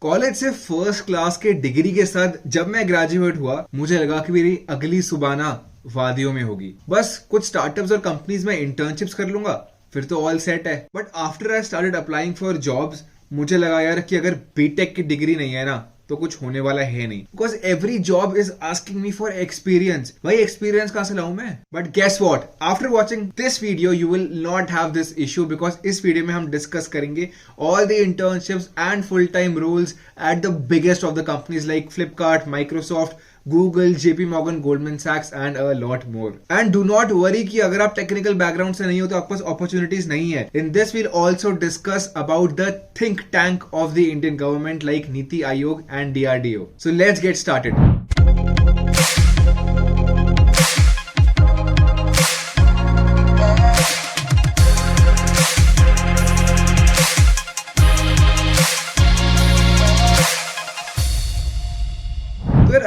College से first class के degree के साथ जब मैं ग्रेजुएट हुआ, मुझे लगा कि मेरी अगली सुबाना वादियों में होगी। बस कुछ स्टार्टअप्स और कंपनीज में इंटर्नशिप्स कर लूंगा, फिर तो ऑल सेट है। But after I started applying for jobs, मुझे लगा यार कि अगर बीटेक की डिग्री नहीं है ना तो कुछ होने वाला है नहीं। Because every job is asking me for experience. भाई एक्सपीरियंस कहां से लाऊं मैं? But guess what, after watching this video you will not have this issue, because इस वीडियो में हम डिस्कस करेंगे all the internships and full time roles at the biggest of the companies like Flipkart, Microsoft, Google, JP Morgan, Goldman Sachs and a lot more. And do not worry कि अगर आप technical background से नहीं हो तो आपके पास opportunities नहीं है। In this we'll also discuss about the think tank of the Indian government like NITI Aayog and DRDO. So let's get started.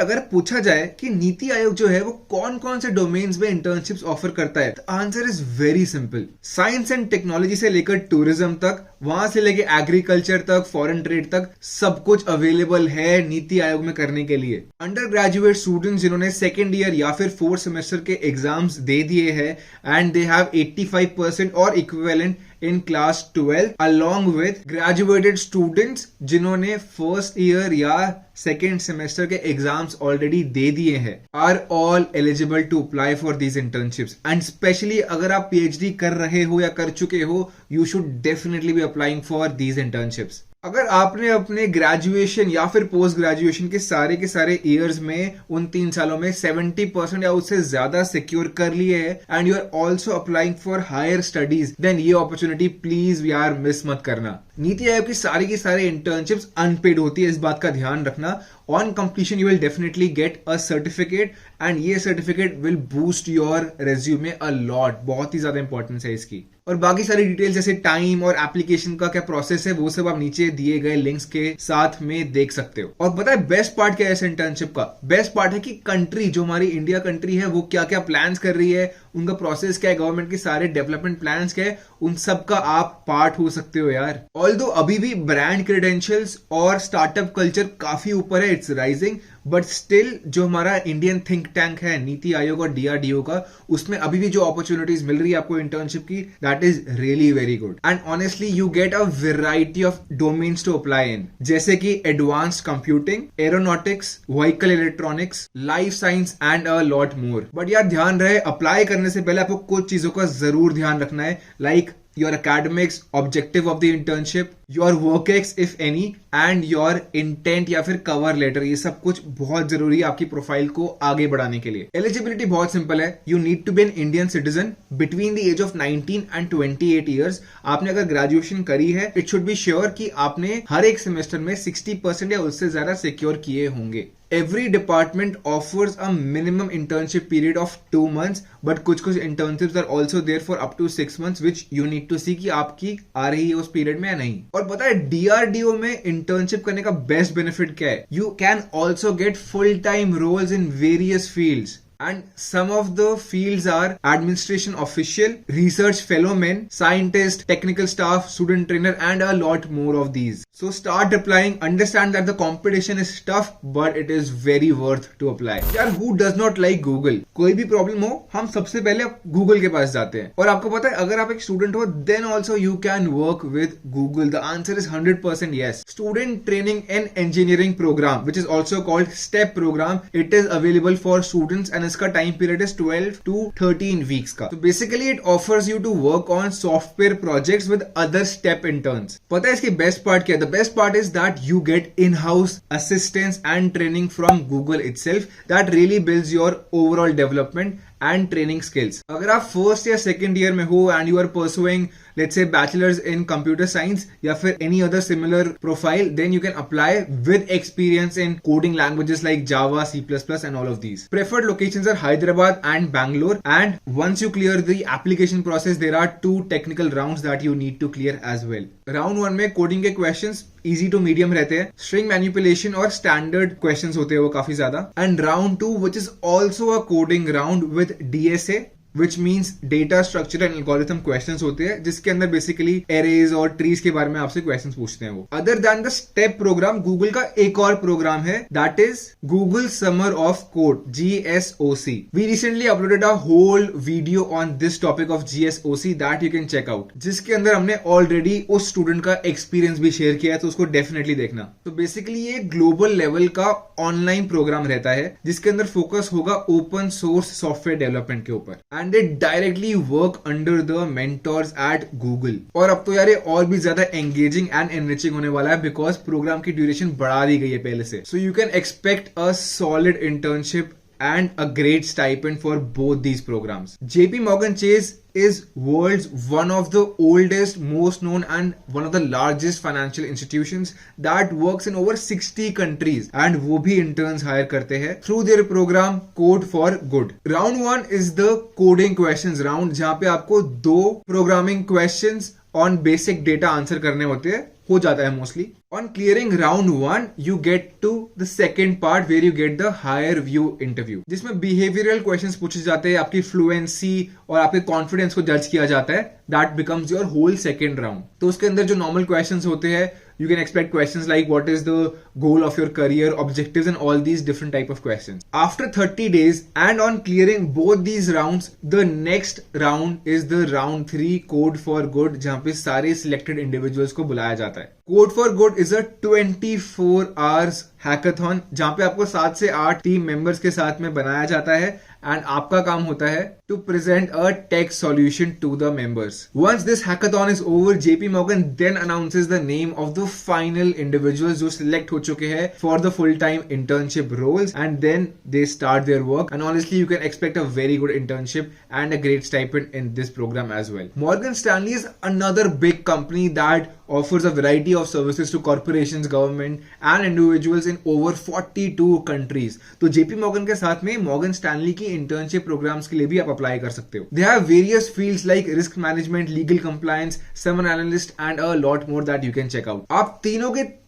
अगर पूछा जाए कि नीति आयोग जो है वो कौन कौन से डोमेन्स में इंटर्नशिप्स ऑफर करता है, तो answer is very simple. Science and technology से लेकर टूरिज्म तक, वहां से लेकर एग्रीकल्चर तक, फॉरेन ट्रेड तक, सब कुछ अवेलेबल है नीति आयोग में करने के लिए। अंडर ग्रेजुएट स्टूडेंट्स जिन्होंने सेकेंड ईयर या फिर फोर्थ सेमेस्टर के एग्जाम्स दे दिए हैं एंड दे हैव 85% और equivalent in class 12 along with graduated students जिन्होंने फर्स्ट ईयर या सेकेंड सेमेस्टर के एग्जाम्स ऑलरेडी दे दिए हैं, are all eligible to apply for these internships. And specially अगर आप पीएचडी कर रहे हो या कर चुके हो, you should definitely be applying for these internships. अगर आपने अपने ग्रेजुएशन या फिर पोस्ट ग्रेजुएशन के सारे ईयर्स में उन 3 सालों में 70% या उससे ज्यादा सिक्योर कर लिए है and you are also applying for higher studies, then ये अपॉर्चुनिटी प्लीज यार मिस मत करना। नीति आयोग की सारी इंटर्नशिप्स अनपेड होती है, इस बात का ध्यान रखना। On completion you will definitely get a certificate and ये certificate will boost your resume a lot. बहुत ही ज्यादा इंपॉर्टेंस है इसकी। और बाकी सारी डिटेल्स जैसे टाइम और एप्लीकेशन का क्या प्रोसेस है, वो सब आप नीचे दिए गए लिंक्स के साथ में देख सकते हो। और पता है बेस्ट पार्ट क्या है इस इंटर्नशिप का? बेस्ट पार्ट है कि कंट्री जो हमारी इंडिया कंट्री है वो क्या क्या प्लान्स कर रही है, उनका प्रोसेस क्या है, गवर्नमेंट के सारे डेवलपमेंट प्लान्स क्या है, उन सब का आप पार्ट हो सकते हो यार। ऑल्दो अभी भी ब्रांड क्रेडेंशियल्स और स्टार्टअप कल्चर काफी ऊपर है, इट्स राइजिंग, बट स्टिल जो हमारा इंडियन थिंक टैंक है नीति आयोग और डीआरडीओ का, उसमें अभी भी जो अपॉर्चुनिटीज मिल रही है आपको इंटर्नशिप की, that is really very good. And honestly you get a variety of domains to apply in, जैसे कि advanced computing, aeronautics, vehicle electronics, life science and a lot more. But यार ध्यान रहे, अप्लाई करने से पहले आपको कुछ चीजों का जरूर ध्यान रखना है, like your academics, objective of the internship, your work ex if any, and your intent या फिर cover letter। ये सब कुछ बहुत जरूरी है आपकी प्रोफाइल को आगे बढ़ाने के लिए। एलिजिबिलिटी बहुत सिंपल है, you need to be an Indian citizen between the age of 19 and 28 years। आपने अगर ग्रेजुएशन करी है, it should be sure कि आपने हर एक सेमेस्टर में 60% या उससे ज्यादा सिक्योर किए होंगे। Every department offers a minimum internship period of 2 months, but कुछ internships are also there for up to 6 months, which you need to see कि आपकी आ रही है उस पीरियड में या नहीं। और पता है DRDO में इंटर्नशिप करने का बेस्ट बेनिफिट क्या है? You can also get full time roles in various fields. And some of the fields are administration official, research fellowman, scientist, technical staff, student trainer, and a lot more of these. So start applying. Understand that the competition is tough, but it is very worth to apply. यार who does not like Google? कोई भी problem हो, हम सबसे पहले Google के पास जाते हैं। और आपको पता है अगर आप एक स्टूडेंट हो, then also you can work with Google. The answer is 100% yes. Student training and engineering program, which is also called STEP program, it is available for students and इसका time period is 12 to 13 weeks का। तो basically it offers you to work on software projects with other STEP interns. पता है इसकी best part क्या है? The best part is that you get in house assistance and training from Google itself, that really builds your overall development and training skills. अगर आप first या second year में हो and you are pursuing let's say bachelor's in computer science या फिर any other similar profile, then you can apply with experience in coding languages like Java, C++ and all of these. Preferred locations are Hyderabad and Bangalore, and once you clear the application process, there are 2 technical rounds that you need to clear as well. Round 1 में coding के questions easy to medium रहते हैं, string manipulation और standard questions होते हैं वो काफी ज्यादा, and round 2 which is also a coding round with DSA which means data structure and algorithm questions होते हैं, जिसके अंदर बेसिकली एरेज और ट्रीज के बारे में आपसे क्वेश्चंस पूछते हैं वो. Other than the STEP program, Google का एक और प्रोग्राम है, that is Google summer of code, GSOC. We recently uploaded a whole video on this topic of GSOC that you can check out, जिसके अंदर हमने ऑलरेडी उस student का experience भी शेयर किया है, तो उसको डेफिनेटली देखना. तो बेसिकली ये ग्लोबल लेवल का ऑनलाइन प्रोग्राम रहता है, जिसके अंदर फोकस होगा ओपन सोर्स सॉफ्टवेयर डेवलपमेंट के ऊपर, and they directly work under the mentors at Google. और अब तो यार ये और भी ज्यादा एंगेजिंग एंड एनरिचिंग होने वाला है, बिकॉज प्रोग्राम की ड्यूरेशन बढ़ा दी गई है पहले से. So you can expect a solid internship and a great stipend for both these programs. JP Morgan Chase is world's one of the oldest, most known and one of the largest financial institutions that works in over 60 countries, and वो भी interns hire करते हैं through their program Code for Good. Round 1 is the coding questions round, जहाँ पे आपको 2 programming questions on basic data answer करने होते हैं, हो जाता है mostly. On clearing round 1, you get to the second part where you get the higher view interview, जिसमें behavioral questions पूछे जाते हैं, आपकी fluency और आपके confidence को जज किया जाता है. That becomes your whole second round. तो उसके अंदर जो normal questions होते हैं, you can expect questions like what is the goal of your career, objectives, and all these different type of questions. After 30 days and on clearing both these rounds, the next round is the round 3 Code for Good, जहाँ पे सारे selected individuals को बुलाया जाता है. Code for Good is a 24 hours hackathon, जहाँ पे आपको 7 से 8 टीम मेंबर्स के साथ में बनाया जाता है, एंड आपका काम होता है to present a tech solution to the members. Once this hackathon is over, JP Morgan then announces the name of the final individuals जो select हो चुके हैं for the full-time internship roles, and then they start their work. And honestly, you can expect a very good internship and a great stipend in this program as well. Morgan Stanley is another big company that offers a variety of services to corporations, government, and individuals in over 42 countries. तो JP Morgan के साथ में Morgan Stanley की internship programs के लिए भी आप apply कर सकते हो. They have various fields like risk management, legal compliance, summer analyst, and a lot more that you can check out. आप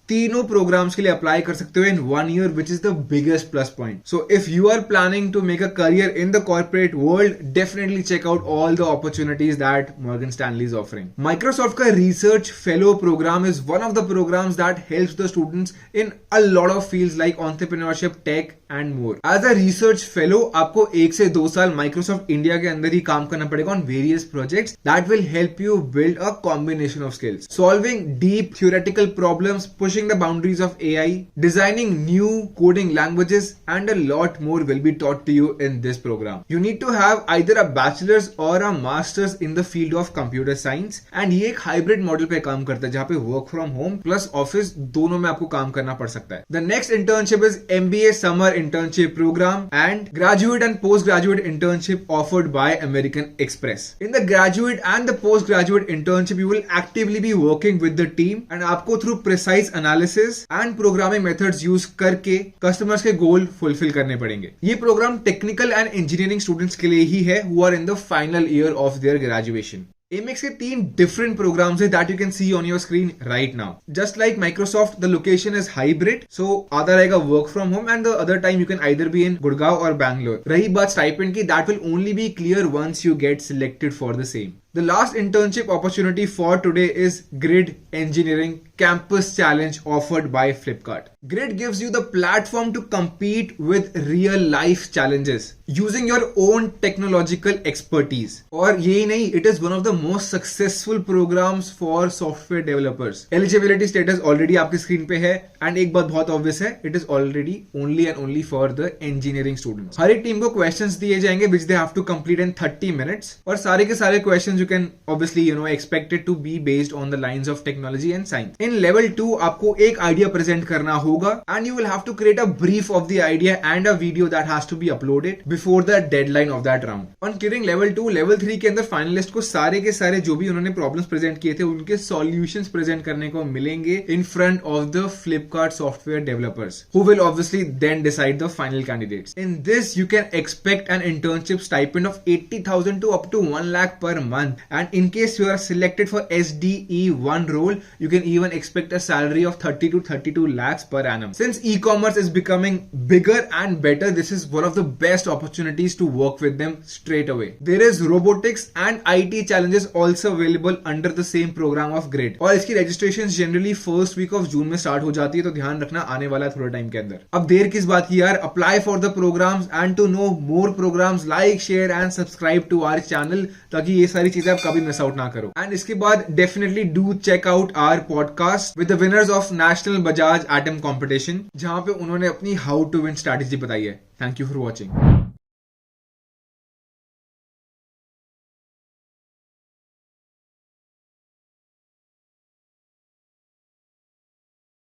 तीनों प्रोग्राम्स के लिए अप्लाई कर सकते हो in 1 year, which is the biggest plus point. So if you are planning to make a career in the corporate world, definitely check out all the opportunities that Morgan Stanley is offering. Microsoft का Research Fellow program is one of the programs that helps the students in a lot of fields like entrepreneurship, tech, and more. As a Research Fellow, आपको 1 से 2 साल Microsoft India के अंदर ही काम करना पड़ेगा on various projects that will help you build a combination of skills. Solving deep theoretical problems, pushing the boundaries of AI, designing new coding languages, and a lot more will be taught to you in this program. You need to have either a bachelor's or a master's in the field of computer science, and ये एक hybrid model पे काम करता है, जहाँ पे work from home plus office दोनों में आपको काम करना पड़ सकता है. The next internship is MBA Summer Internship Program and Graduate and Postgraduate Internship offered by American Express. In the graduate and the postgraduate internship, you will actively be working with the team, and आपको through precise analysis and programming methods use करके customers के goal fulfil करने पड़ेंगे. ये program technical and engineering students के लिए ही है who are in the final year of their graduation. Amex के 3 different programs है that you can see on your screen right now. Just like Microsoft, the location is hybrid. So आधा रहेगा work from home and the other time you can either be in Gurgaon or Bangalore. रही बात stipend की, that will only be clear once you get selected for the same. The last internship opportunity for today is Grid Engineering Campus Challenge offered by Flipkart. Grid gives you the platform to compete with real life challenges using your own technological expertise. और यही नहीं, it is one of the most successful programs for software developers. Eligibility status already आपकी screen पे है, and एक बात बहुत obvious है, it is already only and only for the engineering students. हर एक टीम को questions दिए जाएंगे which they have to complete in 30 minutes, और सारे के सारे questions you can obviously expect it to be based on the lines of technology and science. In level 2 आपको एक idea present करना होगा, and you will have to create a brief of the idea and a video that has to be uploaded before the deadline of that round. On clearing level 2, level 3 के अंदर finalist को सारे के सारे जो भी उन्होंने problems present किए थे उनके solutions present करने को मिलेंगे in front of the Flipkart software developers, who will obviously then decide the final candidates. In this, you can expect an internship stipend of 80,000 to up to 1 lakh per month. And in case you are selected for SDE1 role, you can even expect a salary of 30 to 32 lakhs per annum. Since e-commerce is becoming bigger and better, this is one of the best opportunities to work with them straight away. There is robotics and IT challenges also available under the same program of GRID. और इसकी registration generally first week of June में start हो जाती है, तो ध्यान रखना आने वाला थोड़ा टाइम के अंदर. अब देर किस बात की यार, apply for the programs and to know more programs, like, share and subscribe to our channel ताकि ये सारी चीजें आप कभी मिस आउट ना करो. एंड इसके बाद definitely do check out our podcast with the winners of National Bajaj Atom Competition, जहां पे उन्होंने अपनी how to win strategy बताई है. Thank you for watching.